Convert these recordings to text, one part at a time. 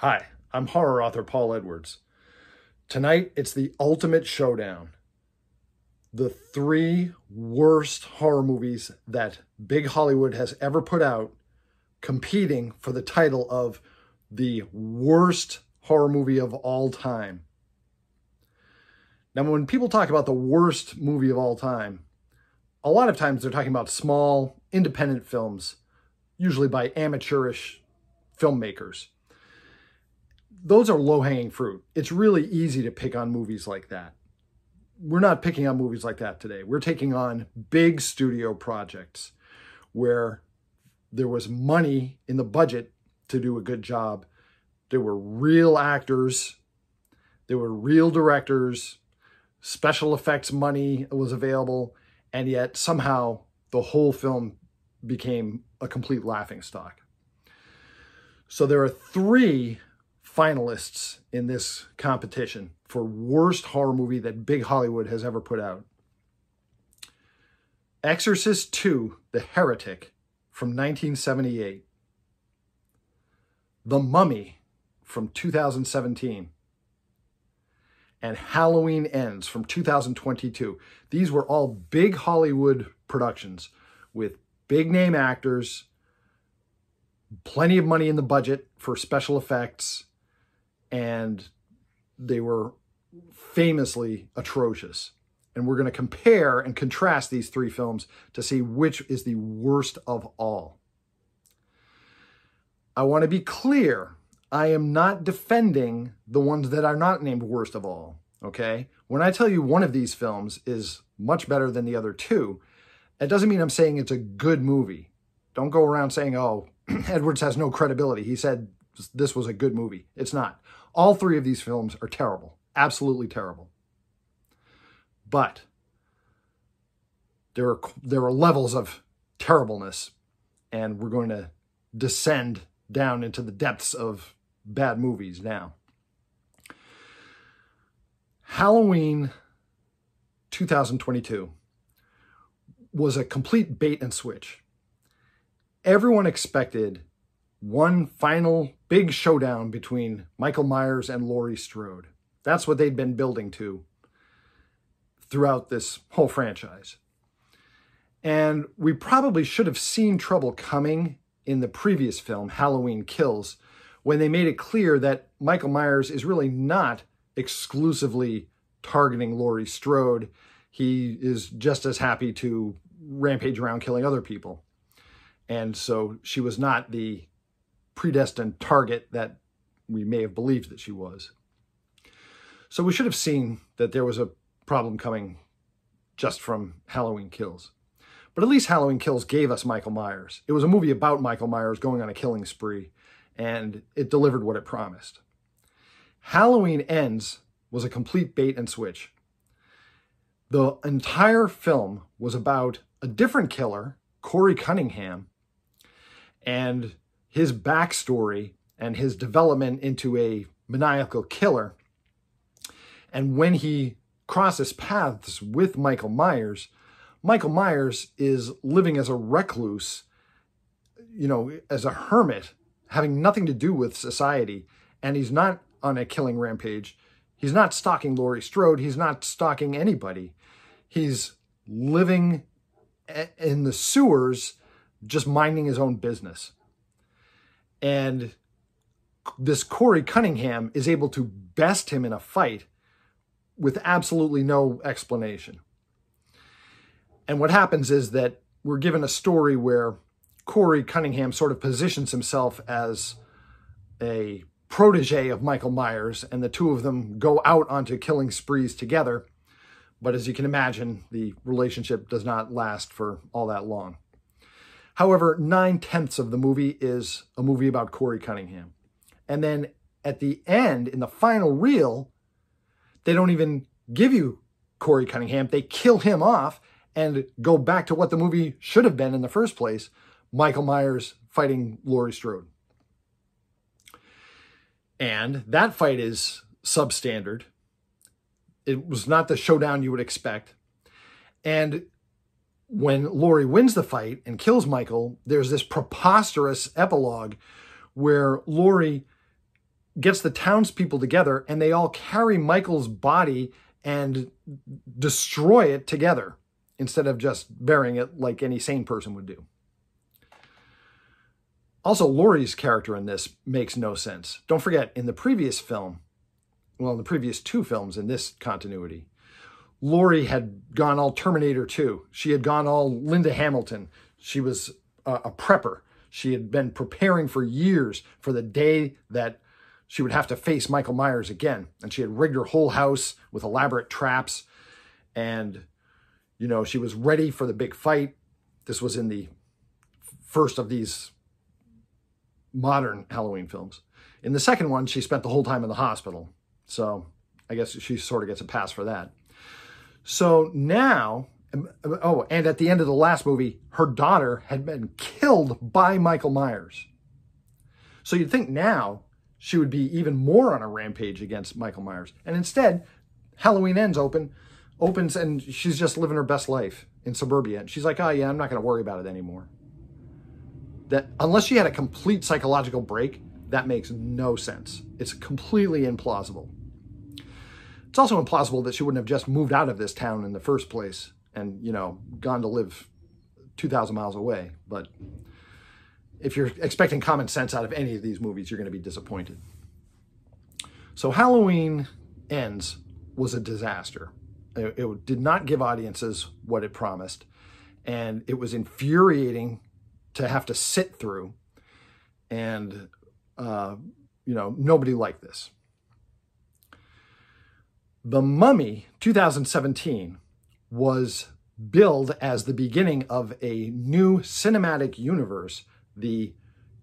Hi, I'm horror author Paul Edwards. Tonight, it's the ultimate showdown. The three worst horror movies that big Hollywood has ever put out, competing for the title of the worst horror movie of all time. Now, when people talk about the worst movie of all time, a lot of times they're talking about small, independent films, usually by amateurish filmmakers. Those are low-hanging fruit. It's really easy to pick on movies like that. We're not picking on movies like that today. We're taking on big studio projects where there was money in the budget to do a good job. There were real actors. There were real directors. Special effects money was available. And yet somehow the whole film became a complete laughingstock. So there are three finalists in this competition for worst horror movie that big Hollywood has ever put out. Exorcist 2, The Heretic from 1978. The Mummy from 2017. And Halloween Ends from 2022. These were all big Hollywood productions with big name actors, plenty of money in the budget for special effects, and they were famously atrocious. And we're going to compare and contrast these three films to see which is the worst of all. I want to be clear. I am not defending the ones that are not named worst of all, okay? When I tell you one of these films is much better than the other two, it doesn't mean I'm saying it's a good movie. Don't go around saying, oh, Edwards has no credibility. He said this was a good movie. It's not. All three of these films are terrible. Absolutely terrible. But there are levels of terribleness, and we're going to descend down into the depths of bad movies now. Halloween 2022 was a complete bait and switch. Everyone expected one final big showdown between Michael Myers and Laurie Strode. That's what they'd been building to throughout this whole franchise. And we probably should have seen trouble coming in the previous film, Halloween Kills, when they made it clear that Michael Myers is really not exclusively targeting Laurie Strode. He is just as happy to rampage around killing other people. And so she was not the predestined target that we may have believed that she was. So we should have seen that there was a problem coming just from Halloween Kills. But at least Halloween Kills gave us Michael Myers. It was a movie about Michael Myers going on a killing spree, and it delivered what it promised. Halloween Ends was a complete bait and switch. The entire film was about a different killer, Corey Cunningham, and his backstory and his development into a maniacal killer. And when he crosses paths with Michael Myers is living as a recluse, as a hermit, having nothing to do with society. And he's not on a killing rampage. He's not stalking Laurie Strode. He's not stalking anybody. He's living in the sewers, just minding his own business. And this Corey Cunningham is able to best him in a fight with absolutely no explanation. And what happens is that we're given a story where Corey Cunningham sort of positions himself as a protege of Michael Myers, and the two of them go out onto killing sprees together. But as you can imagine, the relationship does not last for all that long. However, 9/10 of the movie is a movie about Corey Cunningham. And then at the end, in the final reel, they don't even give you Corey Cunningham. They kill him off and go back to what the movie should have been in the first place, Michael Myers fighting Laurie Strode. And that fight is substandard. It was not the showdown you would expect. And when Laurie wins the fight and kills Michael, there's this preposterous epilogue where Laurie gets the townspeople together, and they all carry Michael's body and destroy it together instead of just burying it like any sane person would do. Also, Laurie's character in this makes no sense. Don't forget, in the previous film, well, in the previous two films in this continuity, Laurie had gone all Terminator 2. She had gone all Linda Hamilton. She was a prepper. She had been preparing for years for the day that she would have to face Michael Myers again. And she had rigged her whole house with elaborate traps. And, you know, she was ready for the big fight. This was in the first of these modern Halloween films. In the second one, she spent the whole time in the hospital. So I guess she sort of gets a pass for that. So now, oh, and at the end of the last movie, her daughter had been killed by Michael Myers. So you'd think now she would be even more on a rampage against Michael Myers. And instead, Halloween opens and she's just living her best life in suburbia. And she's like, oh yeah, I'm not going to worry about it anymore. That unless she had a complete psychological break, that makes no sense. It's completely implausible. It's also implausible that she wouldn't have just moved out of this town in the first place and, you know, gone to live 2,000 miles away. But if you're expecting common sense out of any of these movies, you're going to be disappointed. So Halloween Ends was a disaster. It did not give audiences what it promised. And it was infuriating to have to sit through. And, you know, nobody liked this. The Mummy 2017 was billed as the beginning of a new cinematic universe, the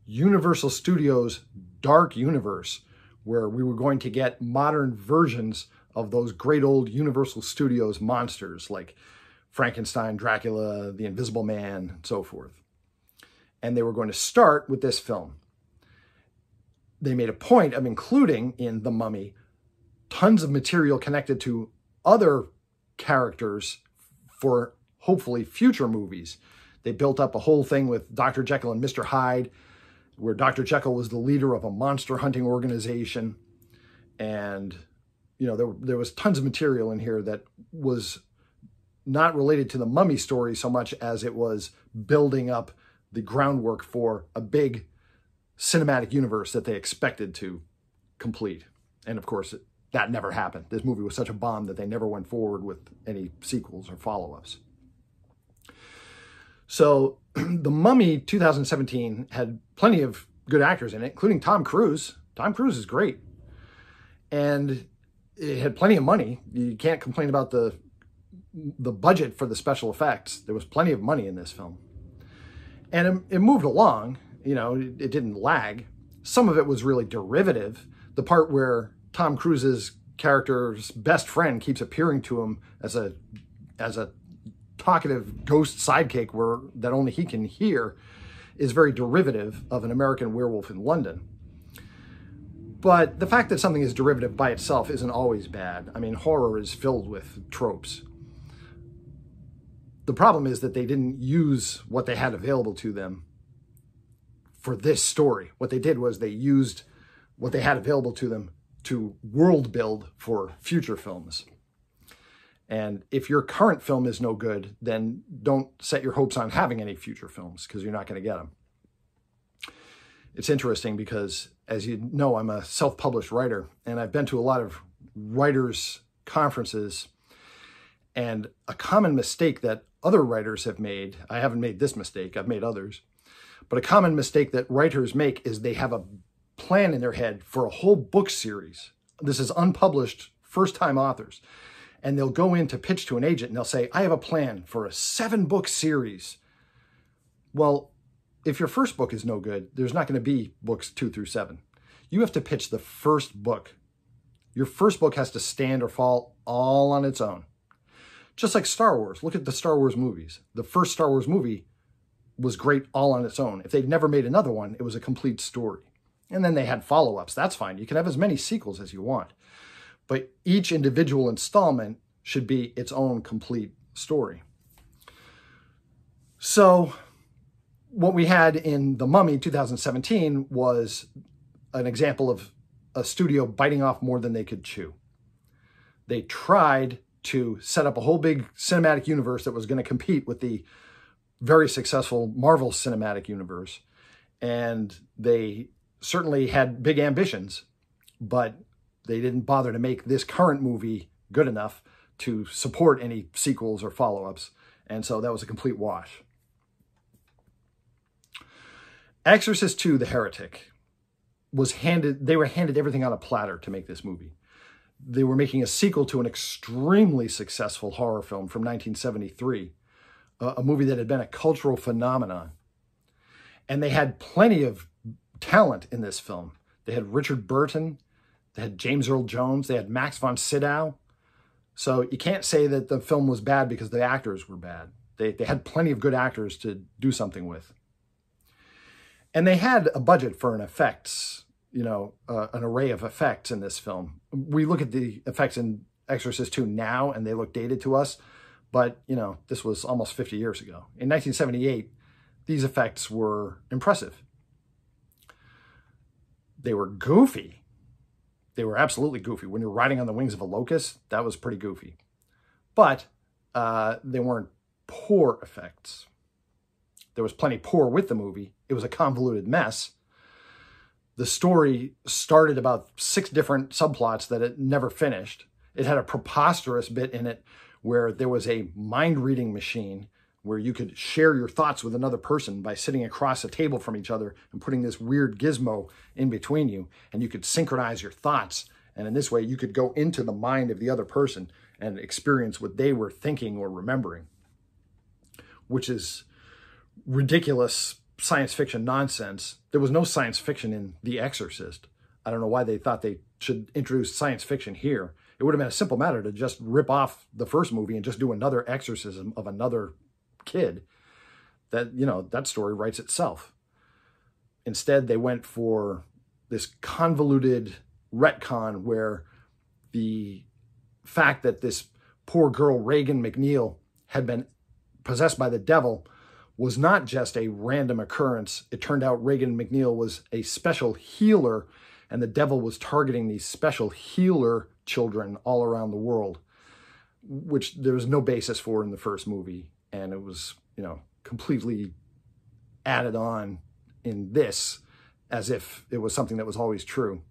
Universal Studios Dark Universe, where we were going to get modern versions of those great old Universal Studios monsters like Frankenstein, Dracula, the Invisible Man, and so forth. And they were going to start with this film. They made a point of including in The Mummy tons of material connected to other characters for hopefully future movies. They built up a whole thing with Dr. Jekyll and Mr. Hyde, where Dr. Jekyll was the leader of a monster hunting organization. And, you know, there was tons of material in here that was not related to the Mummy story so much as it was building up the groundwork for a big cinematic universe that they expected to complete. And of course, that never happened. This movie was such a bomb that they never went forward with any sequels or follow-ups. So The Mummy 2017 had plenty of good actors in it, including Tom Cruise. Tom Cruise is great. And it had plenty of money. You can't complain about the budget for the special effects. There was plenty of money in this film. And it moved along, you know, it didn't lag. Some of it was really derivative. The part where Tom Cruise's character's best friend keeps appearing to him as a talkative ghost sidekick that only he can hear is very derivative of An American Werewolf in London. But the fact that something is derivative by itself isn't always bad. I mean, horror is filled with tropes. The problem is that they didn't use what they had available to them for this story. What they did was they used what they had available to them to world build for future films. And if your current film is no good, then don't set your hopes on having any future films because you're not going to get them. It's interesting because, as you know, I'm a self-published writer, and I've been to a lot of writers' conferences, and a common mistake that other writers have made, I haven't made this mistake, I've made others, but a common mistake that writers make is they have a plan in their head for a whole book series. This is unpublished first-time authors. And they'll go in to pitch to an agent and they'll say, I have a plan for a 7-book series. Well, if your first book is no good, there's not going to be books 2 through 7. You have to pitch the first book. Your first book has to stand or fall all on its own. Just like Star Wars. Look at the Star Wars movies. The first Star Wars movie was great all on its own. If they'd never made another one, it was a complete story. And then they had follow-ups. That's fine. You can have as many sequels as you want. But each individual installment should be its own complete story. So what we had in The Mummy 2017 was an example of a studio biting off more than they could chew. They tried to set up a whole big cinematic universe that was going to compete with the very successful Marvel Cinematic Universe. And they certainly had big ambitions, but they didn't bother to make this current movie good enough to support any sequels or follow-ups. And so that was a complete wash. Exorcist 2, The Heretic, they were handed everything on a platter to make this movie. They were making a sequel to an extremely successful horror film from 1973, a movie that had been a cultural phenomenon. And they had plenty of talent in this film. They had Richard Burton, they had James Earl Jones, they had Max von Sydow. So you can't say that the film was bad because the actors were bad. They had plenty of good actors to do something with. And they had a budget for an effects, an array of effects in this film. We look at the effects in Exorcist 2 now and they look dated to us, but, this was almost 50 years ago. In 1978, these effects were impressive. They were goofy. They were absolutely goofy. When you're riding on the wings of a locust, that was pretty goofy. But they weren't poor effects. There was plenty poor with the movie. It was a convoluted mess. The story started about 6 different subplots that it never finished. It had a preposterous bit in it where there was a mind-reading machine where you could share your thoughts with another person by sitting across a table from each other and putting this weird gizmo in between you, and you could synchronize your thoughts. And in this way, you could go into the mind of the other person and experience what they were thinking or remembering, which is ridiculous science fiction nonsense. There was no science fiction in The Exorcist. I don't know why they thought they should introduce science fiction here. It would have been a simple matter to just rip off the first movie and just do another exorcism of another kid. That story writes itself. Instead, they went for this convoluted retcon where the fact that this poor girl, Reagan McNeil, had been possessed by the devil was not just a random occurrence. It turned out Reagan McNeil was a special healer, and the devil was targeting these special healer children all around the world, which there was no basis for in the first movie. And it was, completely added on in this as if it was something that was always true.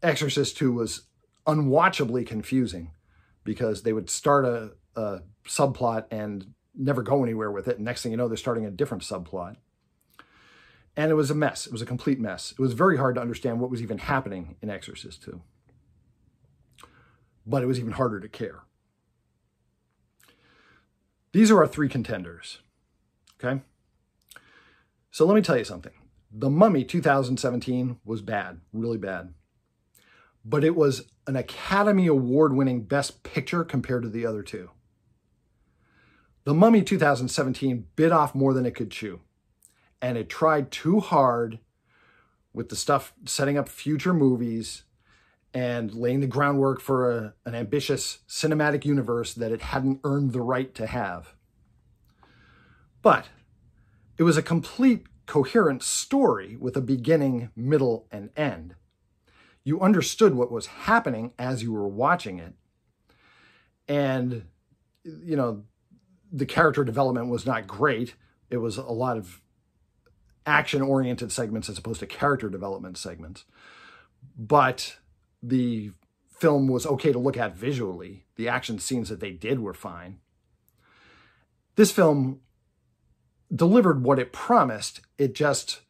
Exorcist 2 was unwatchably confusing because they would start a subplot and never go anywhere with it. And next thing you know, they're starting a different subplot. And it was a mess. It was a complete mess. It was very hard to understand what was even happening in Exorcist 2. But it was even harder to care. These are our 3 contenders, okay? So let me tell you something. The Mummy 2017 was bad, really bad. But it was an Academy Award-winning Best Picture compared to the other 2. The Mummy 2017 bit off more than it could chew. And it tried too hard with the stuff setting up future movies and laying the groundwork for an ambitious cinematic universe that it hadn't earned the right to have. But it was a complete coherent story with a beginning, middle, and end. You understood what was happening as you were watching it. And, the character development was not great. It was a lot of action-oriented segments as opposed to character development segments. But the film was okay to look at visually. The action scenes that they did were fine. This film delivered what it promised. It just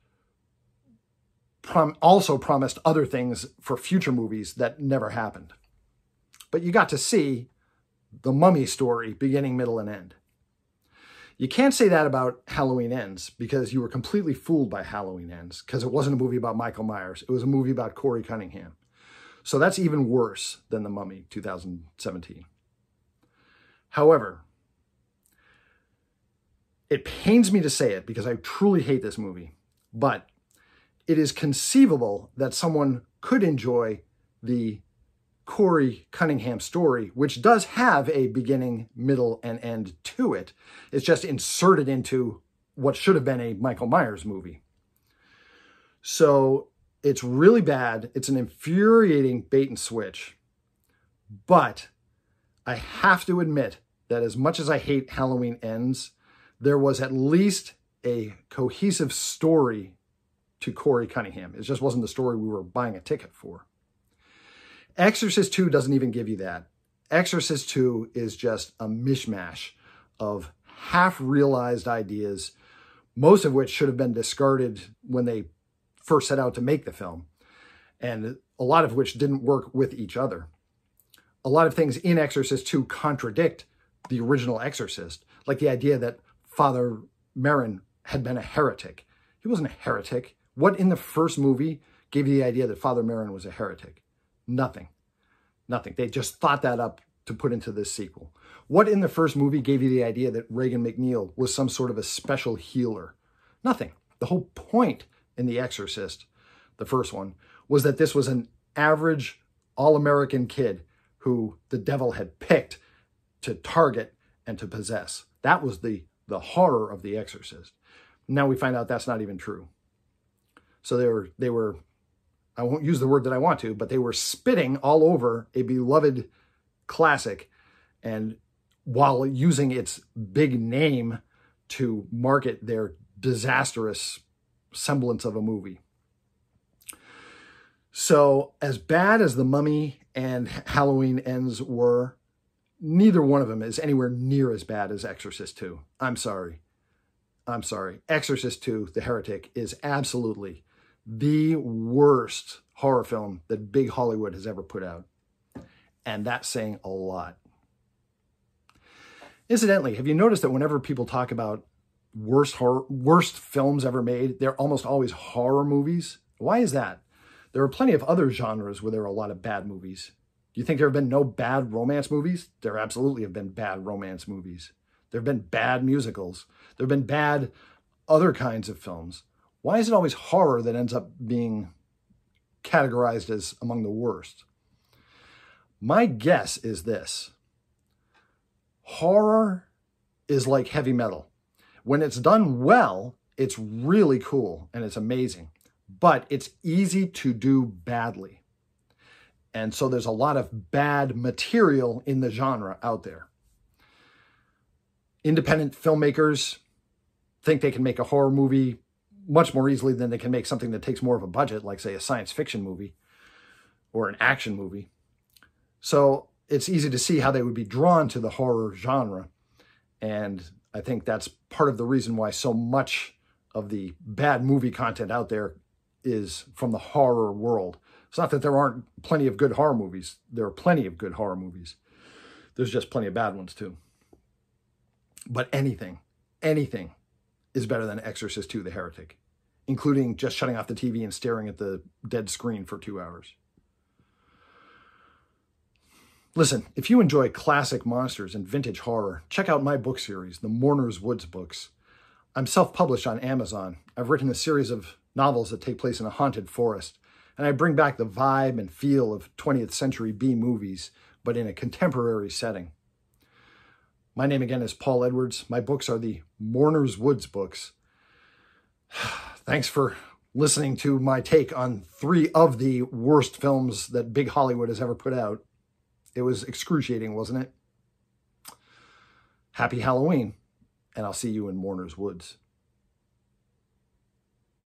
also promised other things for future movies that never happened. But you got to see the Mummy story, beginning, middle, and end. You can't say that about Halloween Ends because you were completely fooled by Halloween Ends because it wasn't a movie about Michael Myers. It was a movie about Corey Cunningham. So that's even worse than The Mummy 2017. However, it pains me to say it because I truly hate this movie, but it is conceivable that someone could enjoy the Corey Cunningham story, which does have a beginning, middle, and end to it. It's just inserted into what should have been a Michael Myers movie. So It's really bad. It's an infuriating bait and switch. But I have to admit that as much as I hate Halloween Ends, there was at least a cohesive story to Corey Cunningham. It just wasn't the story we were buying a ticket for. Exorcist 2 doesn't even give you that. Exorcist 2 is just a mishmash of half-realized ideas, most of which should have been discarded when they first set out to make the film, and a lot of which didn't work with each other. A lot of things in Exorcist 2 contradict the original Exorcist, like the idea that Father Merrin had been a heretic. He wasn't a heretic. What in the first movie gave you the idea that Father Merrin was a heretic? Nothing. Nothing. They just thought that up to put into this sequel. What in the first movie gave you the idea that Regan McNeil was some sort of a special healer? Nothing. The whole point in The Exorcist, the first one, was that this was an average all-American kid who the devil had picked to target and to possess. That was the horror of The Exorcist. Now we find out that's not even true. So they were, I won't use the word that I want to, but they were spitting all over a beloved classic, and while using its big name to market their disastrous semblance of a movie. So as bad as The Mummy and Halloween Ends were, neither one of them is anywhere near as bad as Exorcist 2. I'm sorry. Exorcist 2, The Heretic, is absolutely the worst horror film that big Hollywood has ever put out. And that's saying a lot. Incidentally, have you noticed that whenever people talk about worst films ever made, they're almost always horror movies? Why is that? There are plenty of other genres where there are a lot of bad movies. Do you think there have been no bad romance movies? There absolutely have been bad romance movies. There have been bad musicals. There have been bad other kinds of films. Why is it always horror that ends up being categorized as among the worst? My guess is this. Horror is like heavy metal. When it's done well, it's really cool and it's amazing, but it's easy to do badly. And so there's a lot of bad material in the genre out there. Independent filmmakers think they can make a horror movie much more easily than they can make something that takes more of a budget, like, say, a science fiction movie or an action movie. So it's easy to see how they would be drawn to the horror genre. And I think that's part of the reason why so much of the bad movie content out there is from the horror world. It's not that there aren't plenty of good horror movies. There are plenty of good horror movies. There's just plenty of bad ones too. But anything is better than Exorcist 2, The Heretic, including just shutting off the TV and staring at the dead screen for 2 hours. Listen, if you enjoy classic monsters and vintage horror, check out my book series, the Mourner's Woods books. I'm self-published on Amazon. I've written a series of novels that take place in a haunted forest, and I bring back the vibe and feel of 20th century B movies, but in a contemporary setting. My name again is Paul Edwards. My books are the Mourner's Woods books. Thanks for listening to my take on 3 of the worst films that big Hollywood has ever put out. It was excruciating, wasn't it? Happy Halloween, and I'll see you in Mourner's Woods.